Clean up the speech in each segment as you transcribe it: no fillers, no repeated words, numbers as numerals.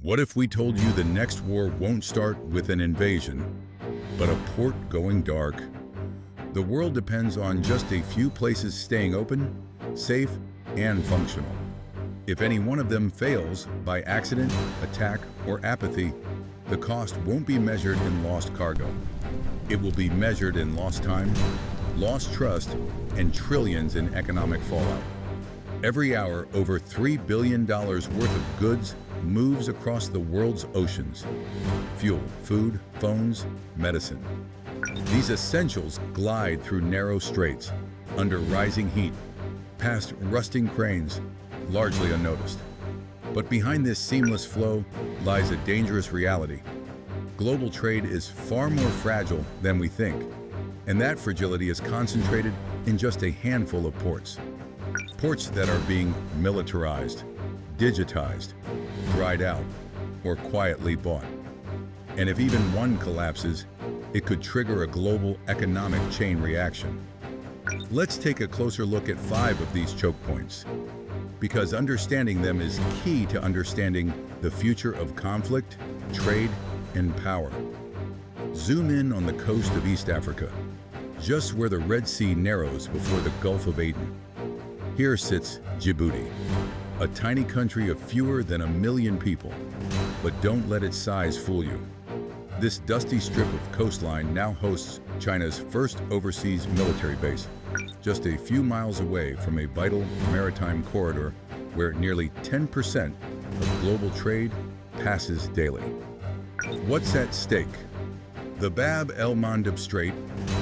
What if we told you the next war won't start with an invasion, but a port going dark? The world depends on just a few places staying open, safe, and functional. If any one of them fails by accident, attack, or apathy, the cost won't be measured in lost cargo. It will be measured in lost time, lost trust, and trillions in economic fallout. Every hour, over $3 billion worth of goods moves across the world's oceans. Fuel, food, phones, medicine. These essentials glide through narrow straits, under rising heat, past rusting cranes, largely unnoticed. But behind this seamless flow lies a dangerous reality. Global trade is far more fragile than we think, and that fragility is concentrated in just a handful of ports. Ports that are being militarized, digitized, dried out, or quietly bought. And if even one collapses, it could trigger a global economic chain reaction. Let's take a closer look at 5 of these choke points, because understanding them is key to understanding the future of conflict, trade, and power. Zoom in on the coast of East Africa, just where the Red Sea narrows before the Gulf of Aden. Here sits Djibouti, a tiny country of fewer than 1 million people. But don't let its size fool you. This dusty strip of coastline now hosts China's first overseas military base, just a few miles away from a vital maritime corridor where nearly 10% of global trade passes daily. What's at stake? The Bab el-Mandeb Strait,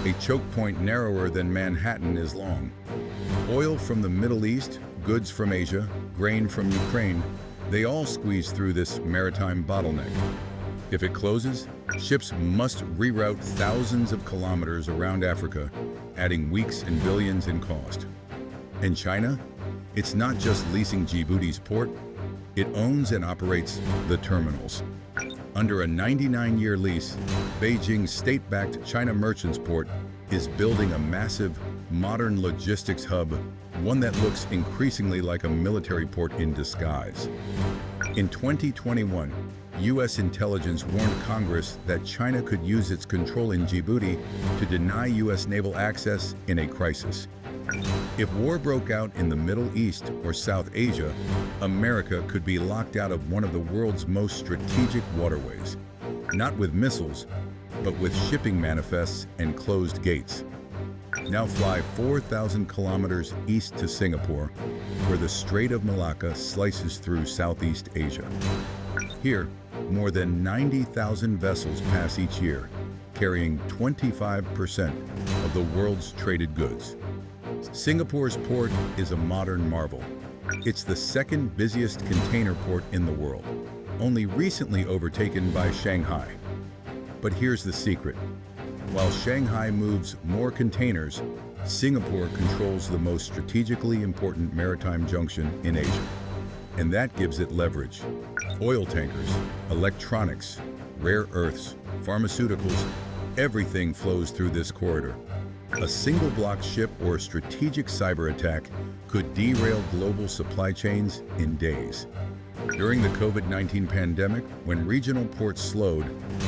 a choke point narrower than Manhattan is long. Oil from the Middle East, goods from Asia, grain from Ukraine, they all squeeze through this maritime bottleneck. If it closes, ships must reroute thousands of kilometers around Africa, adding weeks and billions in cost. And China? It's not just leasing Djibouti's port, it owns and operates the terminals. Under a 99-year lease, Beijing's state-backed China Merchants Port is building a massive, modern logistics hub, one that looks increasingly like a military port in disguise. In 2021, U.S. intelligence warned Congress that China could use its control in Djibouti to deny U.S. naval access in a crisis. If war broke out in the Middle East or South Asia, America could be locked out of one of the world's most strategic waterways, not with missiles, but with shipping manifests and closed gates. Now fly 4,000 kilometers east to Singapore, where the Strait of Malacca slices through Southeast Asia. Here, more than 90,000 vessels pass each year, carrying 25% of the world's traded goods. Singapore's port is a modern marvel. It's the second busiest container port in the world, only recently overtaken by Shanghai. But here's the secret. While Shanghai moves more containers, Singapore controls the most strategically important maritime junction in Asia. And that gives it leverage. Oil tankers, electronics, rare earths, pharmaceuticals, everything flows through this corridor. A single block ship or a strategic cyber attack could derail global supply chains in days. During the COVID-19 pandemic, when regional ports slowed,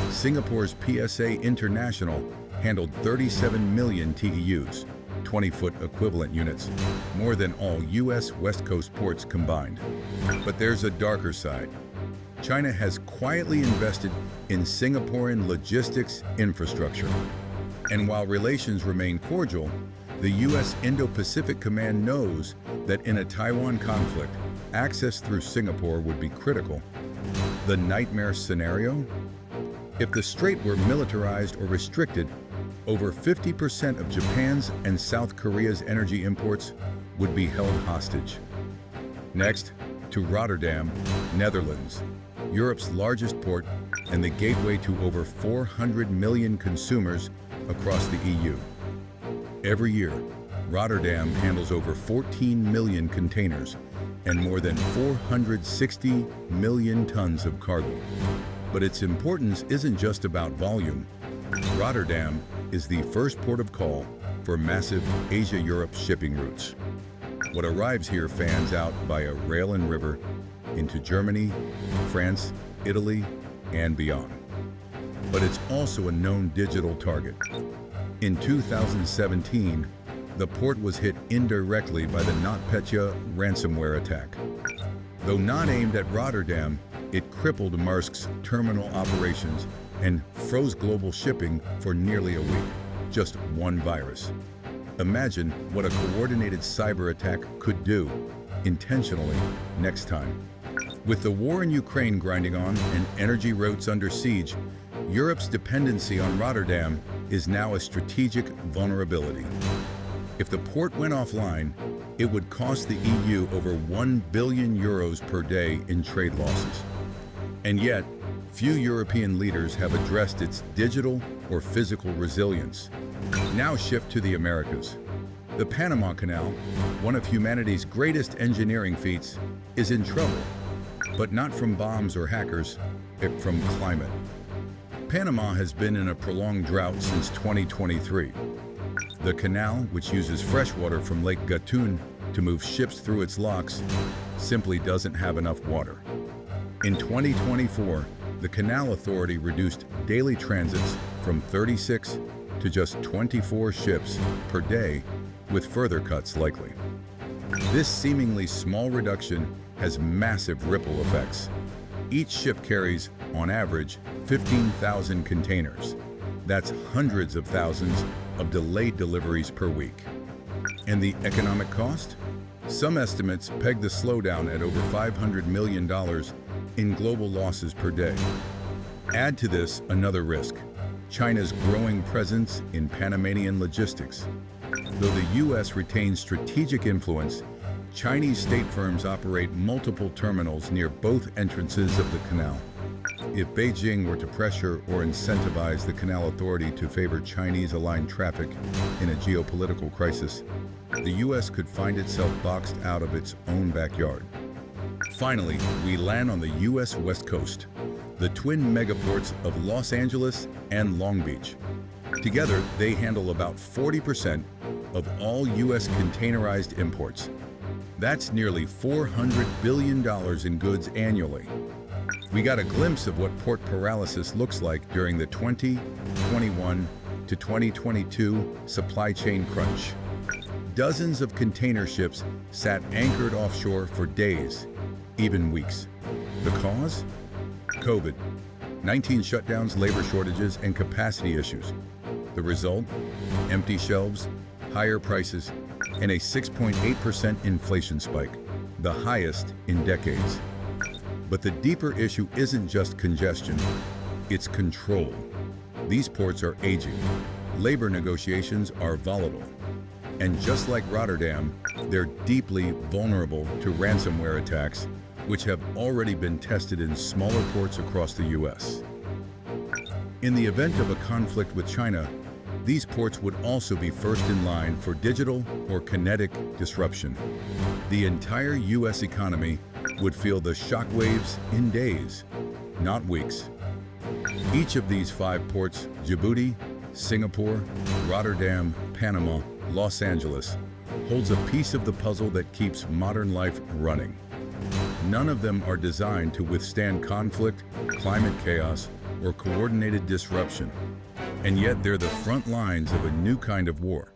Singapore's PSA International handled 37 million TEUs, 20-foot equivalent units, more than all U.S. West Coast ports combined. But there's a darker side. China has quietly invested in Singaporean logistics infrastructure. And while relations remain cordial, the U.S. Indo-Pacific Command knows that in a Taiwan conflict, access through Singapore would be critical. The nightmare scenario? If the strait were militarized or restricted, over 50% of Japan's and South Korea's energy imports would be held hostage. Next, to Rotterdam, Netherlands, Europe's largest port and the gateway to over 400 million consumers across the EU. Every year, Rotterdam handles over 14 million containers and more than 460 million tons of cargo. But its importance isn't just about volume. Rotterdam is the first port of call for massive Asia-Europe shipping routes. What arrives here fans out via rail and river into Germany, France, Italy, and beyond. But it's also a known digital target. In 2017, the port was hit indirectly by the NotPetya ransomware attack. Though not aimed at Rotterdam, it crippled Maersk's terminal operations and froze global shipping for nearly a week. Just one virus. Imagine what a coordinated cyber attack could do, intentionally, next time. With the war in Ukraine grinding on and energy routes under siege, Europe's dependency on Rotterdam is now a strategic vulnerability. If the port went offline, it would cost the EU over 1 billion euros per day in trade losses. And yet, few European leaders have addressed its digital or physical resilience. Now shift to the Americas. The Panama Canal, one of humanity's greatest engineering feats, is in trouble, but not from bombs or hackers, but from climate. Panama has been in a prolonged drought since 2023. The canal, which uses fresh water from Lake Gatun to move ships through its locks, simply doesn't have enough water. In 2024, the Canal Authority reduced daily transits from 36 to just 24 ships per day, with further cuts likely. This seemingly small reduction has massive ripple effects. Each ship carries, on average, 15,000 containers. That's hundreds of thousands of delayed deliveries per week. And the economic cost? Some estimates peg the slowdown at over $500 million in global losses per day. Add to this another risk: China's growing presence in Panamanian logistics. Though the U.S. retains strategic influence, Chinese state firms operate multiple terminals near both entrances of the canal. If Beijing were to pressure or incentivize the Canal Authority to favor Chinese-aligned traffic in a geopolitical crisis, the U.S. could find itself boxed out of its own backyard. Finally, we land on the U.S. West Coast, the twin megaports of Los Angeles and Long Beach. Together, they handle about 40% of all U.S. containerized imports. That's nearly $400 billion in goods annually. We got a glimpse of what port paralysis looks like during the 2021 to 2022 supply chain crunch. Dozens of container ships sat anchored offshore for days, even weeks. The cause? COVID-19 shutdowns, labor shortages, and capacity issues. The result? Empty shelves, higher prices, and a 6.8% inflation spike, the highest in decades. But the deeper issue isn't just congestion, it's control. These ports are aging, labor negotiations are volatile, and just like Rotterdam, they're deeply vulnerable to ransomware attacks, which have already been tested in smaller ports across the U.S. In the event of a conflict with China, these ports would also be first in line for digital or kinetic disruption. The entire U.S. economy would feel the shockwaves in days, not weeks. Each of these 5 ports, Djibouti, Singapore, Rotterdam, Panama, Los Angeles, holds a piece of the puzzle that keeps modern life running. None of them are designed to withstand conflict, climate chaos, or coordinated disruption. And yet they're the front lines of a new kind of war.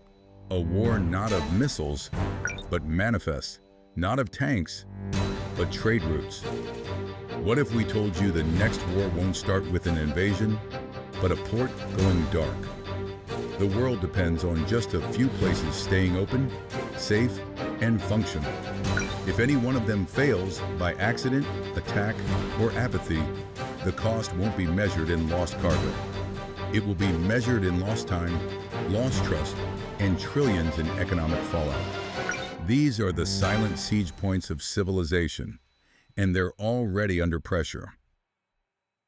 A war not of missiles, but manifests, not of tanks, but trade routes. What if we told you the next war won't start with an invasion, but a port going dark? The world depends on just a few places staying open, safe, and functional. If any one of them fails by accident, attack, or apathy, the cost won't be measured in lost cargo. It will be measured in lost time, lost trust, and trillions in economic fallout. These are the silent siege points of civilization, and they're already under pressure.